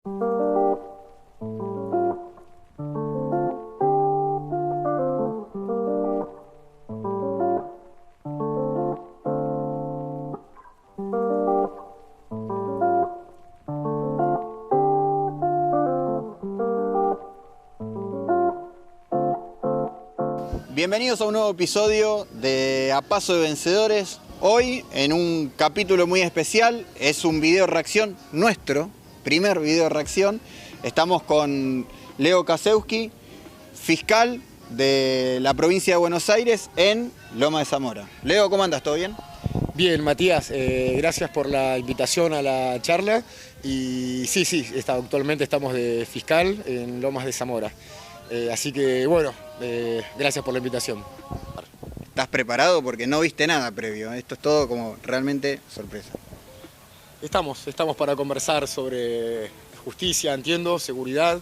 Bienvenidos a un nuevo episodio de A Paso de Vencedores. Hoy en un capítulo muy especial, es un video reacción nuestro, primer video reacción. Estamos con Leo Kasewski, fiscal de la provincia de Buenos Aires en Loma de Zamora. Leo, ¿cómo andas? ¿Todo bien? Bien, Matías, gracias por la invitación a la charla. Y sí, actualmente estamos de fiscal en Lomas de Zamora. Así que bueno, gracias por la invitación. ¿Estás preparado? Porque no viste nada previo. Esto es todo como realmente sorpresa. Estamos para conversar sobre justicia, entiendo, seguridad,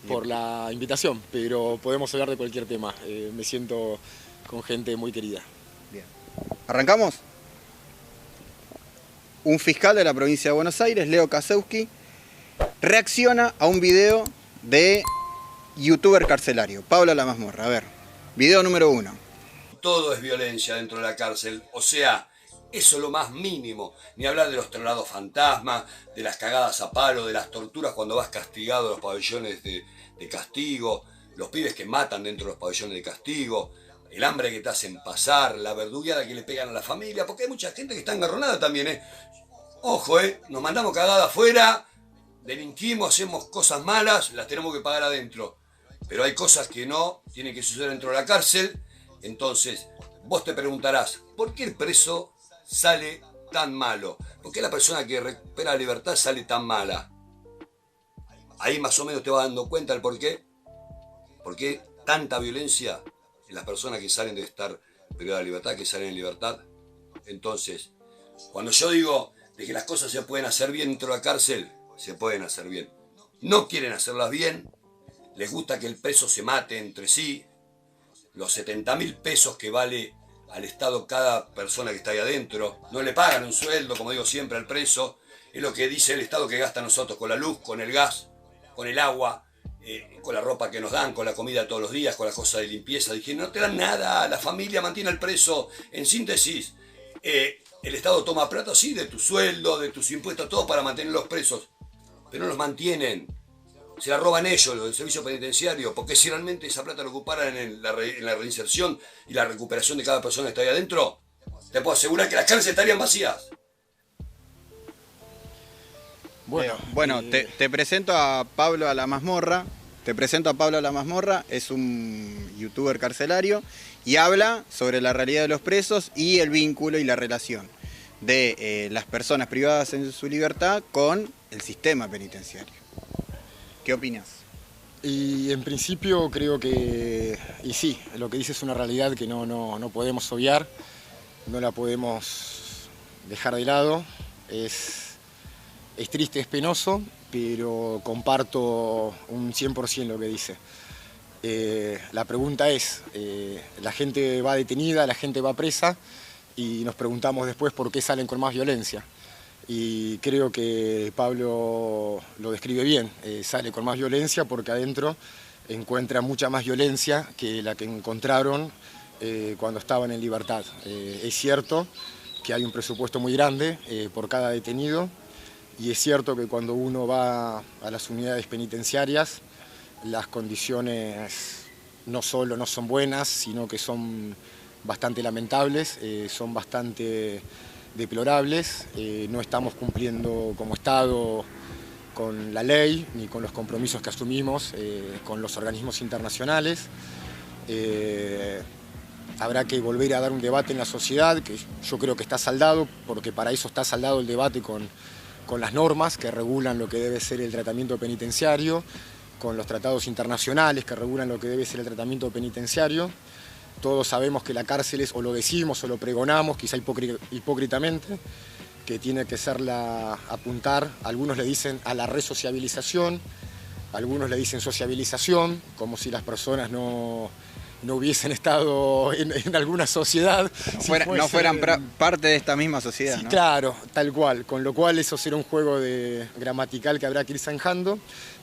por la invitación, pero podemos hablar de cualquier tema. Me siento con gente muy querida. Bien. ¿Arrancamos? Un fiscal de la provincia de Buenos Aires, Leo Kasewski, reacciona a un video de youtuber carcelario, Pablo La Mazmorra. A ver, video número 1. Todo es violencia dentro de la cárcel, o sea, eso es lo más mínimo. Ni hablar de los traslados fantasmas, de las cagadas a palo, de las torturas cuando vas castigado a los pabellones de castigo, los pibes que matan dentro de los pabellones de castigo, el hambre que te hacen pasar, la verdugueada que le pegan a la familia, porque hay mucha gente que está engarronada también, Ojo, nos mandamos cagada afuera, delinquimos, hacemos cosas malas, las tenemos que pagar adentro. Pero hay cosas que no tienen que suceder dentro de la cárcel. Entonces, vos te preguntarás, ¿por qué el preso sale tan malo? ¿Por qué la persona que recupera la libertad sale tan mala? Ahí más o menos te vas dando cuenta del por qué. ¿Por qué tanta violencia en las personas que salen de estar privadas de libertad, que salen en libertad? Entonces, cuando yo digo de que las cosas se pueden hacer bien dentro de la cárcel, se pueden hacer bien. No quieren hacerlas bien, les gusta que el preso se mate entre sí, los 70.000 pesos que vale al Estado cada persona que está ahí adentro, no le pagan un sueldo, como digo siempre, al preso, es lo que dice el Estado que gasta nosotros con la luz, con el gas, con el agua, con la ropa que nos dan, con la comida todos los días, con las cosas de limpieza. Dije, no te dan nada, la familia mantiene al preso. En síntesis, el Estado toma plata, sí, de tu sueldo, de tus impuestos, todo para mantener los presos, pero no los mantienen. Se la roban ellos, los del servicio penitenciario, porque si realmente esa plata lo ocuparan en la reinserción y la recuperación de cada persona que está ahí adentro, te puedo asegurar que las cárceles estarían vacías. Bueno, te presento a Pablo La Mazmorra. Es un youtuber carcelario y habla sobre la realidad de los presos y el vínculo y la relación de las personas privadas en su libertad con el sistema penitenciario. ¿Qué opinas? Y en principio creo que, y sí, lo que dice es una realidad que no podemos obviar, no la podemos dejar de lado. Es triste, es penoso, pero comparto un 100% lo que dice. La pregunta es, la gente va detenida, la gente va presa y nos preguntamos después por qué salen con más violencia. Y creo que Pablo lo describe bien, sale con más violencia porque adentro encuentra mucha más violencia que la que encontraron cuando estaban en libertad. Es cierto que hay un presupuesto muy grande por cada detenido y es cierto que cuando uno va a las unidades penitenciarias las condiciones no solo no son buenas, sino que son bastante lamentables, son bastante deplorables. No estamos cumpliendo como Estado con la ley ni con los compromisos que asumimos con los organismos internacionales. Habrá que volver a dar un debate en la sociedad, que yo creo que está saldado, porque para eso está saldado el debate con las normas que regulan lo que debe ser el tratamiento penitenciario, con los tratados internacionales que regulan lo que debe ser el tratamiento penitenciario. Todos sabemos que la cárcel es, o lo decimos o lo pregonamos, quizá hipócritamente, que tiene que ser apuntar, algunos le dicen a la resociabilización, algunos le dicen sociabilización, como si las personas no no hubiesen estado en alguna sociedad. No fueran parte de esta misma sociedad, sí, ¿no? Claro, tal cual. Con lo cual eso será un juego gramatical que habrá que ir zanjando.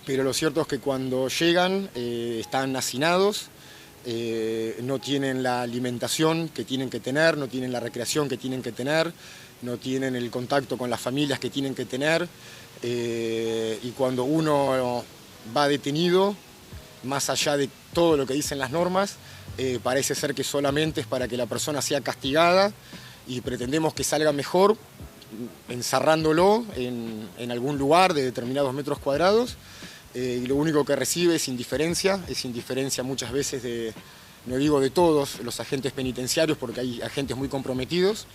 Pero lo cierto es que cuando llegan están hacinados, no tienen la alimentación que tienen que tener, no tienen la recreación que tienen que tener, no tienen el contacto con las familias que tienen que tener. Y cuando uno va detenido, más allá de todo lo que dicen las normas, parece ser que solamente es para que la persona sea castigada y pretendemos que salga mejor encerrándolo en algún lugar de determinados metros cuadrados, y lo único que recibe es indiferencia muchas veces no digo de todos los agentes penitenciarios porque hay agentes muy comprometidos,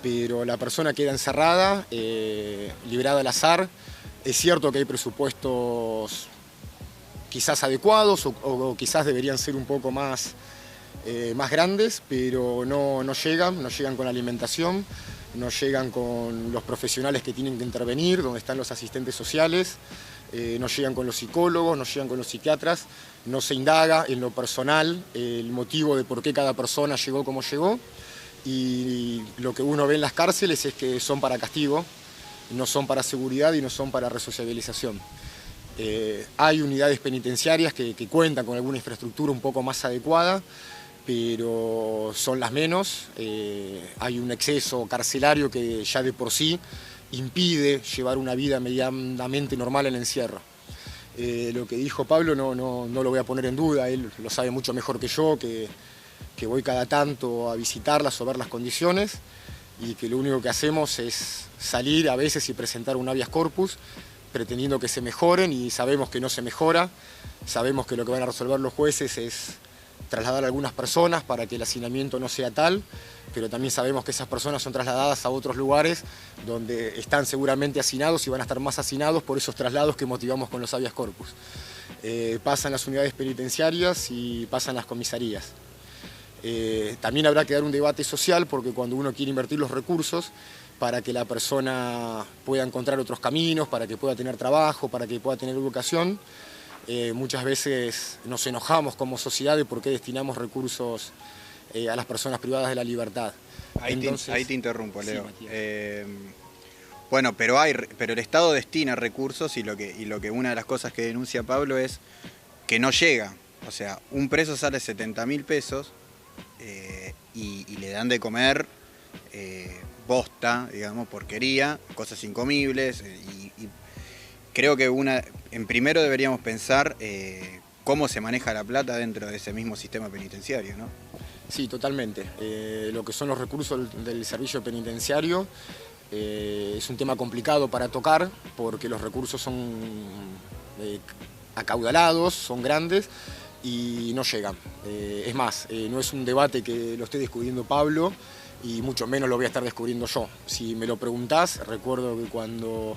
pero la persona queda encerrada, librada al azar. Es cierto que hay presupuestos quizás adecuados o quizás deberían ser un poco más grandes, pero no llegan con la alimentación, no llegan con los profesionales que tienen que intervenir, donde están los asistentes sociales, no llegan con los psicólogos, no llegan con los psiquiatras, no se indaga en lo personal el motivo de por qué cada persona llegó como llegó, y lo que uno ve en las cárceles es que son para castigo, no son para seguridad y no son para resociabilización. Hay unidades penitenciarias que cuentan con alguna infraestructura un poco más adecuada, pero son las menos. Hay un exceso carcelario que ya de por sí impide llevar una vida medianamente normal en el encierro. Lo que dijo Pablo no lo voy a poner en duda, él lo sabe mucho mejor que yo, que voy cada tanto a visitarlas o ver las condiciones, y que lo único que hacemos es salir a veces y presentar un habeas corpus pretendiendo que se mejoren, y sabemos que no se mejora, sabemos que lo que van a resolver los jueces es trasladar a algunas personas para que el hacinamiento no sea tal, pero también sabemos que esas personas son trasladadas a otros lugares donde están seguramente hacinados y van a estar más hacinados por esos traslados que motivamos con los habeas corpus. Pasan las unidades penitenciarias y pasan las comisarías. También habrá que dar un debate social, porque cuando uno quiere invertir los recursos para que la persona pueda encontrar otros caminos, para que pueda tener trabajo, para que pueda tener educación, muchas veces nos enojamos como sociedad de por qué destinamos recursos a las personas privadas de la libertad. Ahí te interrumpo, Leo. Sí, bueno, pero el Estado destina recursos, y lo que una de las cosas que denuncia Pablo es que no llega. O sea, un preso sale 70.000 pesos y le dan de comer bosta, digamos, porquería, cosas incomibles, y creo que en primero deberíamos pensar cómo se maneja la plata dentro de ese mismo sistema penitenciario, ¿no? Sí, totalmente. Lo que son los recursos del servicio penitenciario es un tema complicado para tocar, porque los recursos son acaudalados, son grandes y no llegan. Es más, no es un debate que lo esté discutiendo Pablo, y mucho menos lo voy a estar descubriendo yo. Si me lo preguntás, recuerdo que cuando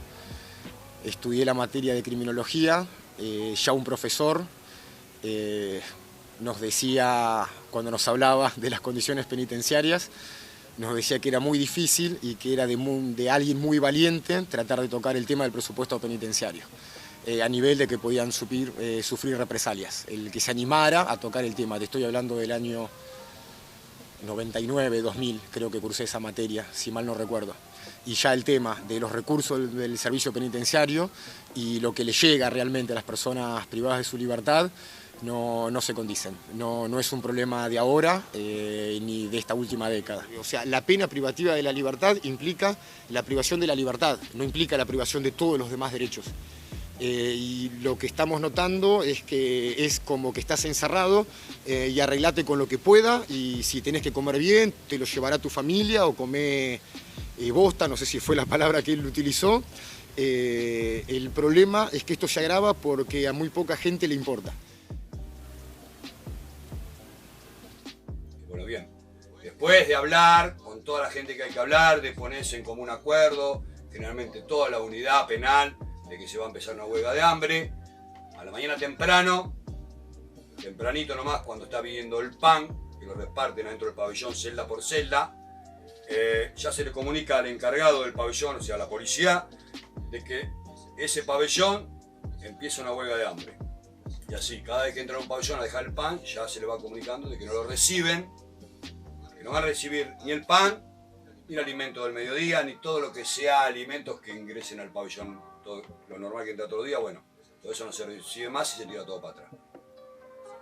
estudié la materia de criminología, ya un profesor nos decía, cuando nos hablaba de las condiciones penitenciarias, nos decía que era muy difícil y que era de alguien muy valiente tratar de tocar el tema del presupuesto penitenciario, a nivel de que podían sufrir represalias. El que se animara a tocar el tema, te estoy hablando del año 99, 2000, creo que cursé esa materia, si mal no recuerdo. Y ya el tema de los recursos del servicio penitenciario y lo que le llega realmente a las personas privadas de su libertad no se condicen. No es un problema de ahora ni de esta última década. O sea, la pena privativa de la libertad implica la privación de la libertad, no implica la privación de todos los demás derechos. Y lo que estamos notando es que es como que estás encerrado y arreglate con lo que pueda, y si tenés que comer bien, te lo llevará tu familia, o comer bosta, no sé si fue la palabra que él utilizó. El problema es que esto se agrava porque a muy poca gente le importa. Bueno, bien. Después de hablar con toda la gente que hay que hablar, de ponerse en común acuerdo, generalmente toda la unidad penal, de que se va a empezar una huelga de hambre, a la mañana tempranito nomás, cuando está pidiendo el pan, que lo reparten adentro del pabellón celda por celda, ya se le comunica al encargado del pabellón, o sea, a la policía, de que ese pabellón empieza una huelga de hambre. Y así, cada vez que entra a un pabellón a dejar el pan, ya se le va comunicando de que no lo reciben, que no van a recibir ni el pan, ni el alimento del mediodía, ni todo lo que sea alimentos que ingresen al pabellón, todo lo normal que entra todos los días, bueno, todo eso no se recibe más y se tira todo para atrás.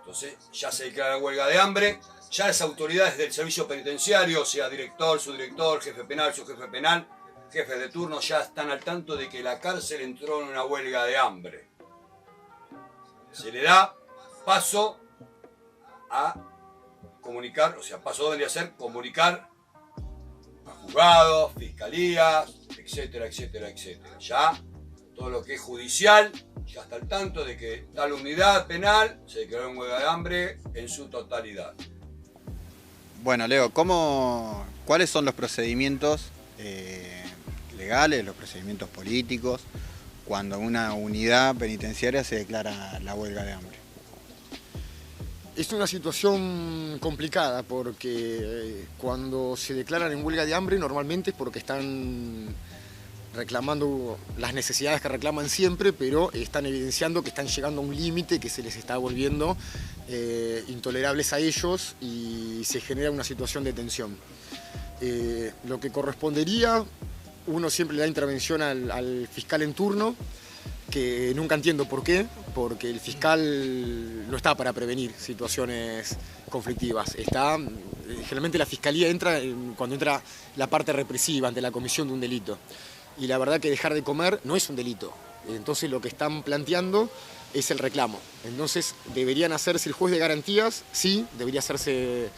Entonces ya se declara huelga de hambre, ya las autoridades del servicio penitenciario, sea director, subdirector, jefe penal, subjefe penal, jefes de turno, ya están al tanto de que la cárcel entró en una huelga de hambre. Se le da paso a comunicar, o sea, paso vendría a ser comunicar a juzgados, fiscalías, etcétera, etcétera, etcétera. Ya todo lo que es judicial, ya está al tanto de que tal unidad penal se declaró en huelga de hambre en su totalidad. Bueno, Leo, ¿cuáles son los procedimientos legales, los procedimientos políticos, cuando una unidad penitenciaria se declara la huelga de hambre? Es una situación complicada porque cuando se declaran en huelga de hambre normalmente es porque están reclamando las necesidades que reclaman siempre, pero están evidenciando que están llegando a un límite que se les está volviendo intolerables a ellos y se genera una situación de tensión. Lo que correspondería, uno siempre le da intervención al fiscal en turno, que nunca entiendo por qué, porque el fiscal no está para prevenir situaciones conflictivas. Generalmente la fiscalía entra cuando entra la parte represiva ante la comisión de un delito. Y la verdad que dejar de comer no es un delito. Entonces lo que están planteando es el reclamo. Entonces deberían hacerse el juez de garantías, sí, debería hacerse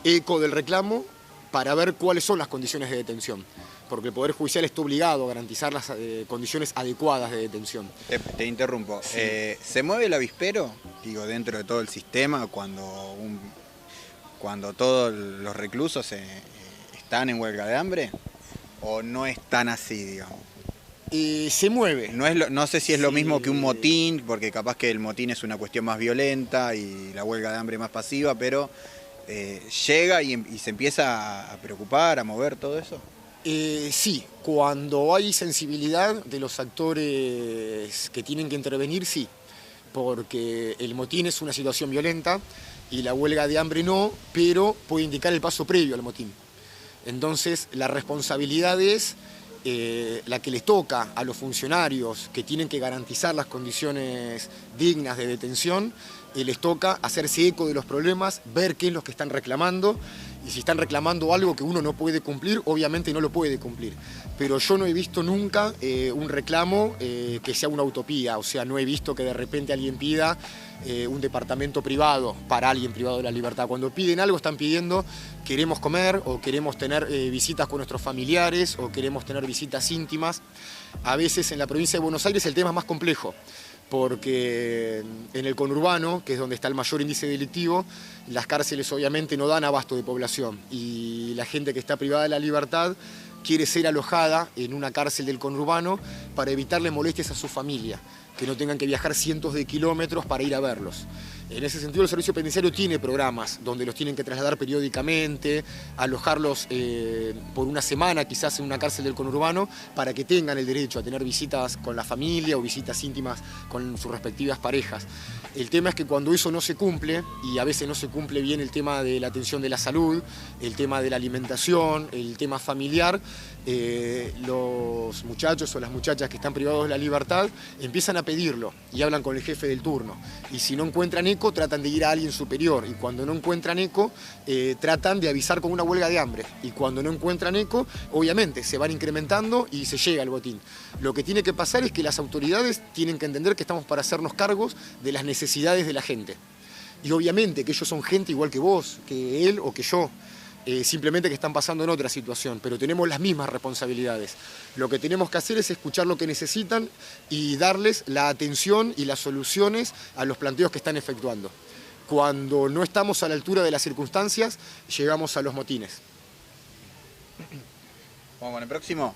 eco del reclamo para ver cuáles son las condiciones de detención. Porque el Poder Judicial está obligado a garantizar las condiciones adecuadas de detención. Te interrumpo. Sí. ¿Se mueve el avispero, digo, dentro de todo el sistema cuando todos los reclusos están en huelga de hambre? ¿O no es tan así, digamos? Se mueve. No sé si es lo mismo que un motín, porque capaz que el motín es una cuestión más violenta y la huelga de hambre más pasiva, pero llega y se empieza a preocupar, a mover todo eso. Sí, cuando hay sensibilidad de los actores que tienen que intervenir, sí, porque el motín es una situación violenta y la huelga de hambre no, pero puede indicar el paso previo al motín. Entonces, la responsabilidad es la que les toca a los funcionarios que tienen que garantizar las condiciones dignas de detención, les toca hacerse eco de los problemas, ver qué es lo que están reclamando, y si están reclamando algo que uno no puede cumplir, obviamente no lo puede cumplir. Pero yo no he visto nunca un reclamo que sea una utopía, o sea, no he visto que de repente alguien pida un departamento privado para alguien privado de la libertad. Cuando piden algo están pidiendo queremos comer o queremos tener visitas con nuestros familiares o queremos tener visitas íntimas. A veces en la provincia de Buenos Aires el tema es más complejo, porque en el conurbano, que es donde está el mayor índice delictivo, las cárceles obviamente no dan abasto de población y la gente que está privada de la libertad quiere ser alojada en una cárcel del conurbano para evitarle molestias a su familia, que no tengan que viajar cientos de kilómetros para ir a verlos. En ese sentido, el servicio penitenciario tiene programas donde los tienen que trasladar periódicamente, alojarlos por una semana quizás en una cárcel del conurbano para que tengan el derecho a tener visitas con la familia o visitas íntimas con sus respectivas parejas. El tema es que cuando eso no se cumple, y a veces no se cumple bien el tema de la atención de la salud, el tema de la alimentación, el tema familiar, los muchachos o las muchachas que están privados de la libertad empiezan a pedirlo y hablan con el jefe del turno. Y si no encuentran eco, tratan de ir a alguien superior. Y cuando no encuentran eco, tratan de avisar con una huelga de hambre. Y cuando no encuentran eco, obviamente se van incrementando y se llega al botín. Lo que tiene que pasar es que las autoridades tienen que entender que estamos para hacernos cargos de las necesidades de la gente. Y obviamente que ellos son gente igual que vos, que él o que yo. Simplemente que están pasando en otra situación, pero tenemos las mismas responsabilidades. Lo que tenemos que hacer es escuchar lo que necesitan y darles la atención y las soluciones a los planteos que están efectuando. Cuando no estamos a la altura de las circunstancias, llegamos a los motines. Vamos con el próximo.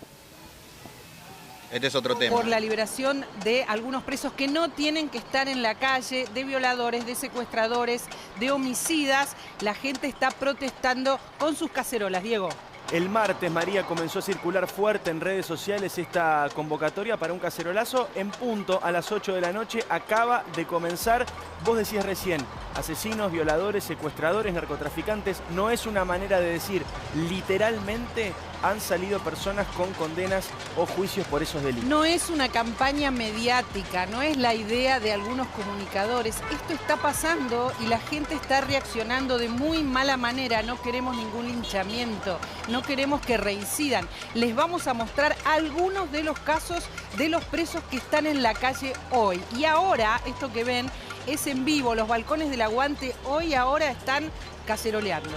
Este es otro tema. Por la liberación de algunos presos que no tienen que estar en la calle, de violadores, de secuestradores, de homicidas. La gente está protestando con sus cacerolas. Diego. El martes, María, comenzó a circular fuerte en redes sociales esta convocatoria para un cacerolazo en punto a las 8 de la noche. Acaba de comenzar Vos decías recién, asesinos, violadores, secuestradores, narcotraficantes, no es una manera de decir literalmente han salido personas con condenas o juicios por esos delitos. No es una campaña mediática, no es la idea de algunos comunicadores. Esto está pasando y la gente está reaccionando de muy mala manera. No queremos ningún linchamiento, no queremos que reincidan. Les vamos a mostrar algunos de los casos de los presos que están en la calle hoy. Y ahora, esto que ven es en vivo, los balcones del Aguante hoy ahora están caceroleando.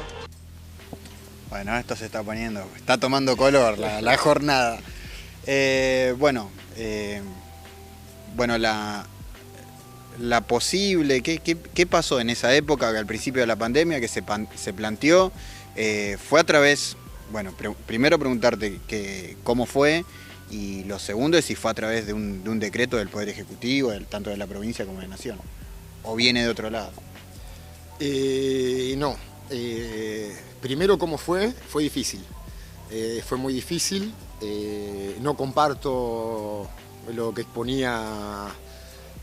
Bueno, esto se está poniendo, está tomando color la jornada. Bueno, la posible, ¿qué pasó en esa época, al principio de la pandemia, que se planteó? Fue a través, bueno, primero preguntarte cómo fue, y lo segundo es si fue a través de un decreto del Poder Ejecutivo, tanto de la provincia como de la Nación, o viene de otro lado. No. Primero, ¿cómo fue? Fue difícil. Fue muy difícil. No comparto lo que exponía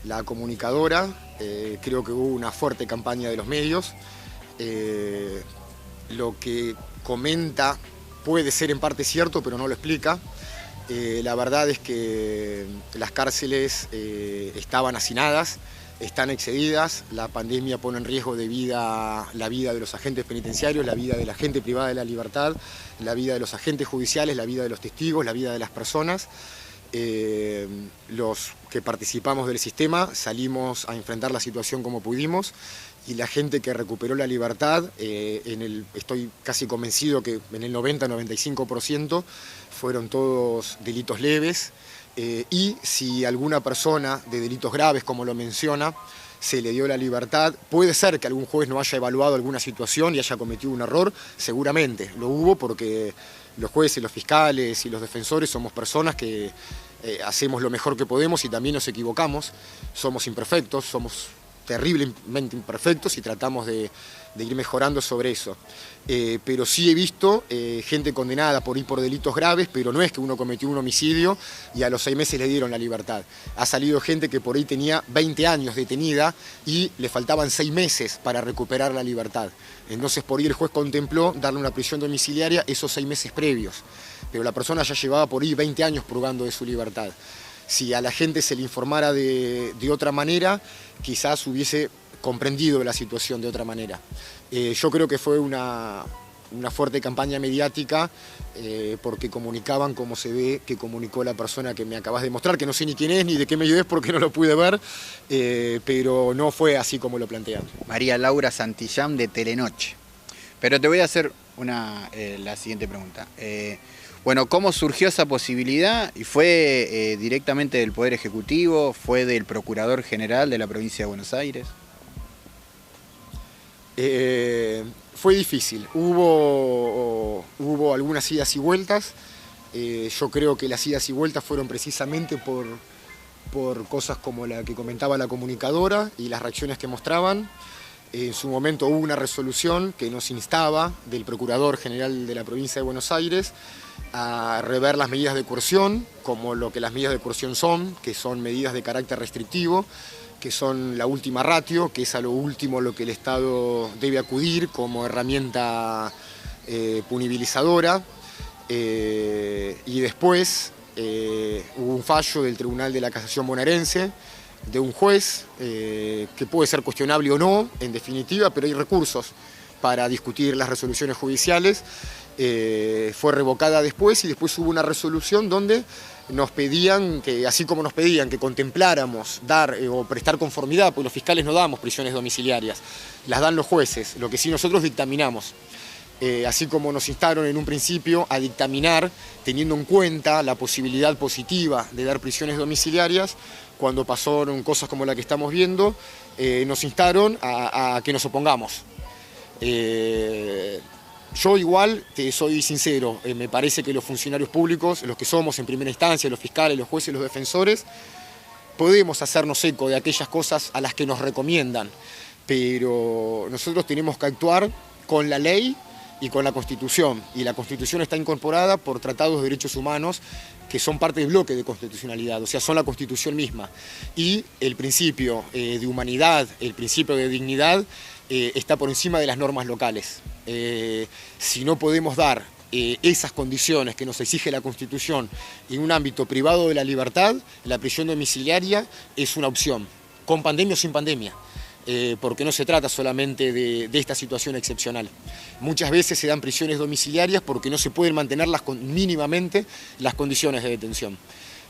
la comunicadora. Creo que hubo una fuerte campaña de los medios. Lo que comenta puede ser en parte cierto, pero no lo explica. La verdad es que las cárceles estaban hacinadas, están excedidas, la pandemia pone en riesgo la vida de los agentes penitenciarios, la vida de la gente privada de la libertad, la vida de los agentes judiciales, la vida de los testigos, la vida de las personas. Los que participamos del sistema salimos a enfrentar la situación como pudimos, y la gente que recuperó la libertad, estoy casi convencido que en el 90-95% fueron todos delitos leves. Y si alguna persona de delitos graves, como lo menciona, se le dio la libertad, puede ser que algún juez no haya evaluado alguna situación y haya cometido un error, seguramente lo hubo, porque los jueces, los fiscales y los defensores somos personas que hacemos lo mejor que podemos y también nos equivocamos, somos imperfectos, somos terriblemente imperfectos y tratamos de ir mejorando sobre eso. Pero sí he visto gente condenada por delitos graves, pero no es que uno cometió un homicidio y a los 6 meses le dieron la libertad. Ha salido gente que por ahí tenía 20 años detenida y le faltaban 6 meses para recuperar la libertad. Entonces por ahí el juez contempló darle una prisión domiciliaria esos 6 meses previos, pero la persona ya llevaba por ahí 20 años purgando de su libertad. Si a la gente se le informara de otra manera, quizás hubiese comprendido la situación de otra manera. Yo creo que fue una fuerte campaña mediática porque comunicaban como se ve que comunicó la persona que me acabas de mostrar, que no sé ni quién es ni de qué medio es porque no lo pude ver, pero no fue así como lo plantean. María Laura Santillán, de Telenoche. Pero te voy a hacer la siguiente pregunta. Bueno, ¿cómo surgió esa posibilidad? ¿Y fue directamente del Poder Ejecutivo? ¿Fue del Procurador General de la Provincia de Buenos Aires? Fue difícil. Hubo algunas idas y vueltas. Yo creo que las idas y vueltas fueron precisamente por cosas como la que comentaba la comunicadora y las reacciones que mostraban. En su momento hubo una resolución que nos instaba del Procurador General de la Provincia de Buenos Aires a rever las medidas de coerción, como lo que las medidas de coerción son, que son medidas de carácter restrictivo, que son la última ratio, que es a lo último lo que el Estado debe acudir como herramienta punibilizadora. Y después hubo un fallo del Tribunal de la Casación bonaerense, de un juez, que puede ser cuestionable o no, en definitiva, pero hay recursos para discutir las resoluciones judiciales. Fue revocada después y después hubo una resolución donde nos pedían que, así como nos pedían que contempláramos dar o prestar conformidad, porque los fiscales no damos prisiones domiciliarias, las dan los jueces, lo que sí nosotros dictaminamos. Así como nos instaron en un principio a dictaminar, teniendo en cuenta la posibilidad positiva de dar prisiones domiciliarias, cuando pasaron cosas como la que estamos viendo, nos instaron a que nos opongamos. Yo igual, te soy sincero, me parece que los funcionarios públicos, los que somos en primera instancia, los fiscales, los jueces, los defensores, podemos hacernos eco de aquellas cosas a las que nos recomiendan, pero nosotros tenemos que actuar con la ley y con la Constitución, y la Constitución está incorporada por tratados de derechos humanos que son parte del bloque de constitucionalidad, o sea, son la Constitución misma. Y el principio de humanidad, el principio de dignidad, está por encima de las normas locales. Si no podemos dar esas condiciones que nos exige la Constitución en un ámbito privado de la libertad, la prisión domiciliaria es una opción, con pandemia o sin pandemia. Porque no se trata solamente de esta situación excepcional. Muchas veces se dan prisiones domiciliarias porque no se pueden mantener mínimamente las condiciones de detención.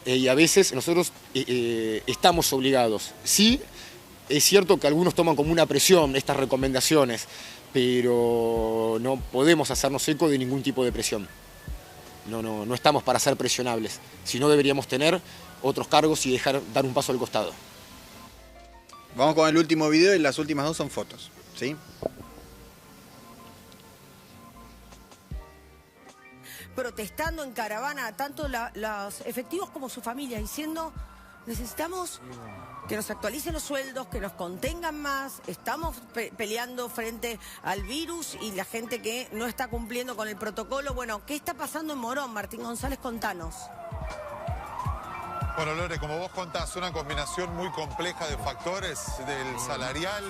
Y a veces nosotros estamos obligados. Sí, es cierto que algunos toman como una presión estas recomendaciones, pero no podemos hacernos eco de ningún tipo de presión. No estamos para ser presionables, sino deberíamos tener otros cargos y dar un paso al costado. Vamos con el último video y las últimas dos son fotos, ¿sí? Protestando en caravana, tanto los efectivos como sus familias, diciendo: necesitamos que nos actualicen los sueldos, que nos contengan más, estamos peleando frente al virus y la gente que no está cumpliendo con el protocolo. Bueno, ¿qué está pasando en Morón? Martín González, contanos. Bueno, Lore, como vos contás, una combinación muy compleja de factores, del salarial,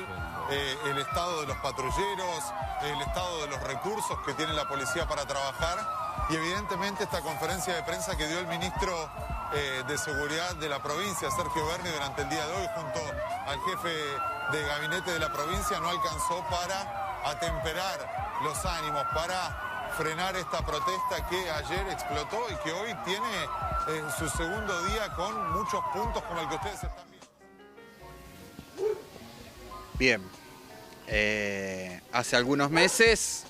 el estado de los patrulleros, el estado de los recursos que tiene la policía para trabajar y evidentemente esta conferencia de prensa que dio el ministro de Seguridad de la provincia, Sergio Berni, durante el día de hoy junto al jefe de gabinete de la provincia no alcanzó para atemperar los ánimos, para frenar esta protesta que ayer explotó y que hoy tiene su segundo día con muchos puntos como el que ustedes están viendo. Bien, hace algunos meses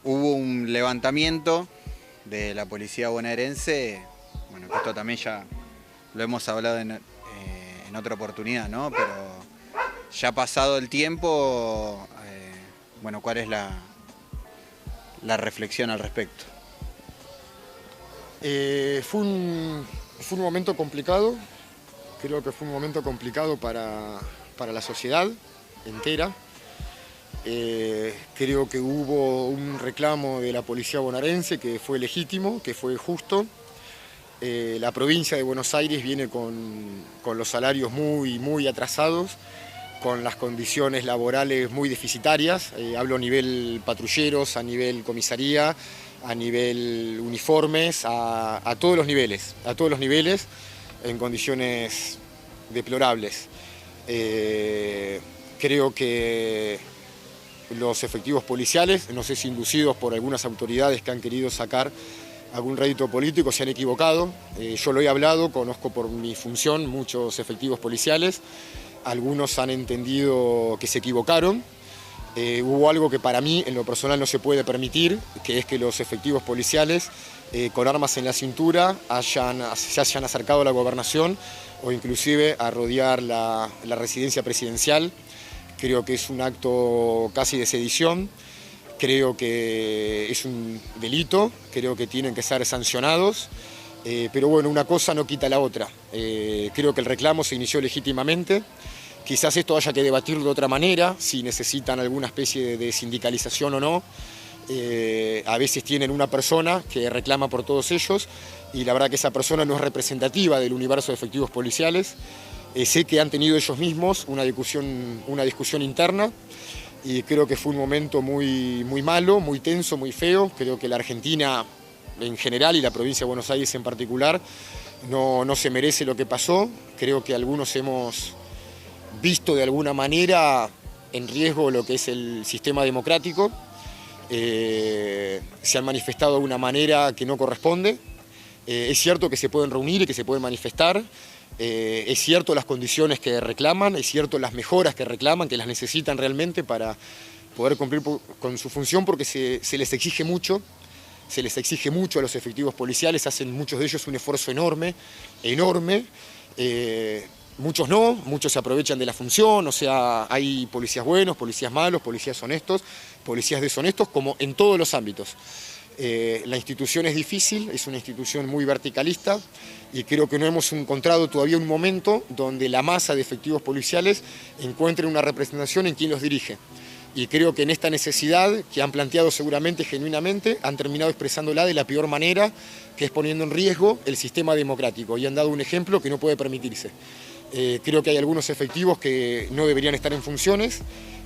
hubo un levantamiento de la policía bonaerense, bueno, que esto también ya lo hemos hablado en otra oportunidad, ¿no? Pero ya pasado el tiempo, bueno, ¿cuál es la reflexión al respecto? Fue un momento complicado, creo que fue un momento complicado para la sociedad entera. Creo que hubo un reclamo de la policía bonaerense que fue legítimo, que fue justo. La provincia de Buenos Aires viene con los salarios muy atrasados, con las condiciones laborales muy deficitarias, hablo a nivel patrulleros, a nivel comisaría, a nivel uniformes, a todos los niveles, en condiciones deplorables. Creo que los efectivos policiales, no sé si inducidos por algunas autoridades que han querido sacar algún rédito político, se han equivocado. Yo lo he hablado, conozco por mi función muchos efectivos policiales. Algunos han entendido que se equivocaron. Hubo algo que para mí, en lo personal, no se puede permitir, que es que los efectivos policiales, con armas en la cintura, se hayan acercado a la gobernación o inclusive a rodear la residencia presidencial. Creo que es un acto casi de sedición. Creo que es un delito, creo que tienen que ser sancionados. Pero bueno, una cosa no quita la otra. Creo que el reclamo se inició legítimamente. Quizás esto haya que debatirlo de otra manera, si necesitan alguna especie de sindicalización o no. A veces tienen una persona que reclama por todos ellos y la verdad que esa persona no es representativa del universo de efectivos policiales. Sé que han tenido ellos mismos una discusión interna y creo que fue un momento muy malo, muy tenso, muy feo. Creo que la Argentina en general y la provincia de Buenos Aires en particular no se merece lo que pasó. Creo que algunos hemos visto de alguna manera en riesgo lo que es el sistema democrático. Se han manifestado de una manera que no corresponde. Es cierto que se pueden reunir y que se pueden manifestar. Es cierto las condiciones que reclaman, es cierto las mejoras que reclaman, que las necesitan realmente para poder cumplir con su función, porque se les exige mucho. Se les exige mucho a los efectivos policiales, hacen muchos de ellos un esfuerzo enorme. Muchos no, muchos se aprovechan de la función, o sea, hay policías buenos, policías malos, policías honestos, policías deshonestos, como en todos los ámbitos. La institución es difícil, es una institución muy verticalista y creo que no hemos encontrado todavía un momento donde la masa de efectivos policiales encuentre una representación en quien los dirige. Y creo que en esta necesidad que han planteado seguramente genuinamente, han terminado expresándola de la peor manera, que es poniendo en riesgo el sistema democrático. Y han dado un ejemplo que no puede permitirse. Creo que hay algunos efectivos que no deberían estar en funciones,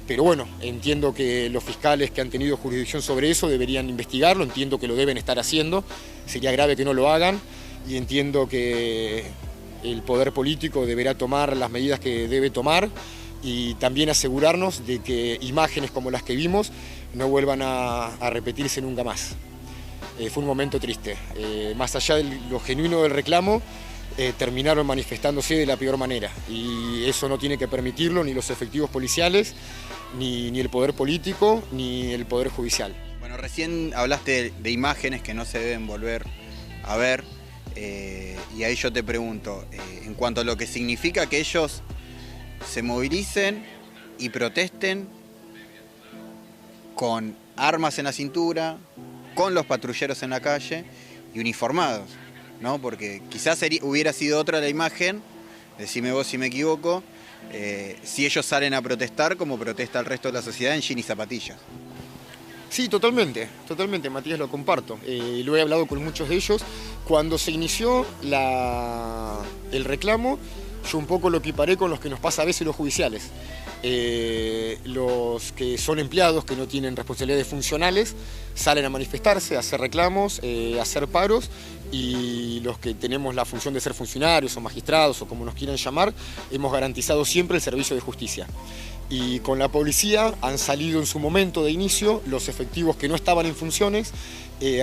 pero bueno, entiendo que los fiscales que han tenido jurisdicción sobre eso deberían investigarlo, entiendo que lo deben estar haciendo, sería grave que no lo hagan, y entiendo que el poder político deberá tomar las medidas que debe tomar, y también asegurarnos de que imágenes como las que vimos no vuelvan a repetirse nunca más. Fue un momento triste. Más allá de lo genuino del reclamo, terminaron manifestándose de la peor manera, y eso no tiene que permitirlo ni los efectivos policiales, ni el poder político, ni el poder judicial. Bueno, recién hablaste de imágenes que no se deben volver a ver, y ahí yo te pregunto, en cuanto a lo que significa que ellos se movilicen y protesten con armas en la cintura, con los patrulleros en la calle y uniformados, ¿no? Porque quizás hubiera sido otra la imagen, decime vos si me equivoco, si ellos salen a protestar como protesta el resto de la sociedad en jean y zapatillas. Sí, totalmente, Matías, lo comparto. Lo he hablado con muchos de ellos. Cuando se inició el reclamo, yo un poco lo equiparé con los que nos pasa a veces los judiciales. Los que son empleados, que no tienen responsabilidades funcionales, salen a manifestarse, a hacer reclamos, a hacer paros, y los que tenemos la función de ser funcionarios o magistrados o como nos quieran llamar, hemos garantizado siempre el servicio de justicia. Y con la policía han salido en su momento de inicio los efectivos que no estaban en funciones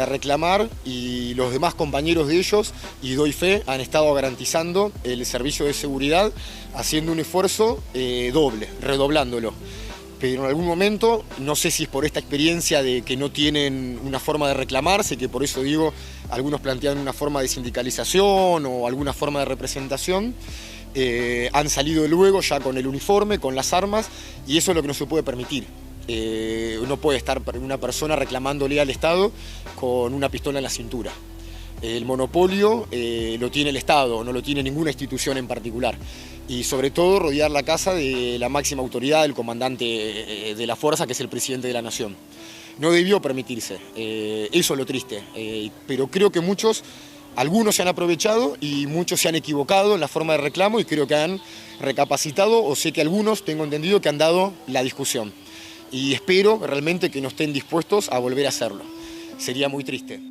a reclamar, y los demás compañeros de ellos, y doy fe, han estado garantizando el servicio de seguridad, haciendo un esfuerzo doble, redoblándolo. Pero en algún momento, no sé si es por esta experiencia de que no tienen una forma de reclamarse, que por eso digo, algunos plantean una forma de sindicalización o alguna forma de representación, han salido luego ya con el uniforme, con las armas, y eso es lo que no se puede permitir. No puede estar una persona reclamándole al Estado con una pistola en la cintura. El monopolio lo tiene el Estado, no lo tiene ninguna institución en particular. Y sobre todo rodear la casa de la máxima autoridad, del comandante de la fuerza, que es el presidente de la Nación. No debió permitirse, eso es lo triste. Pero creo que algunos se han aprovechado y muchos se han equivocado en la forma de reclamo, y creo que han recapacitado, o sé que algunos, tengo entendido, que han dado la discusión. Y espero realmente que no estén dispuestos a volver a hacerlo. Sería muy triste.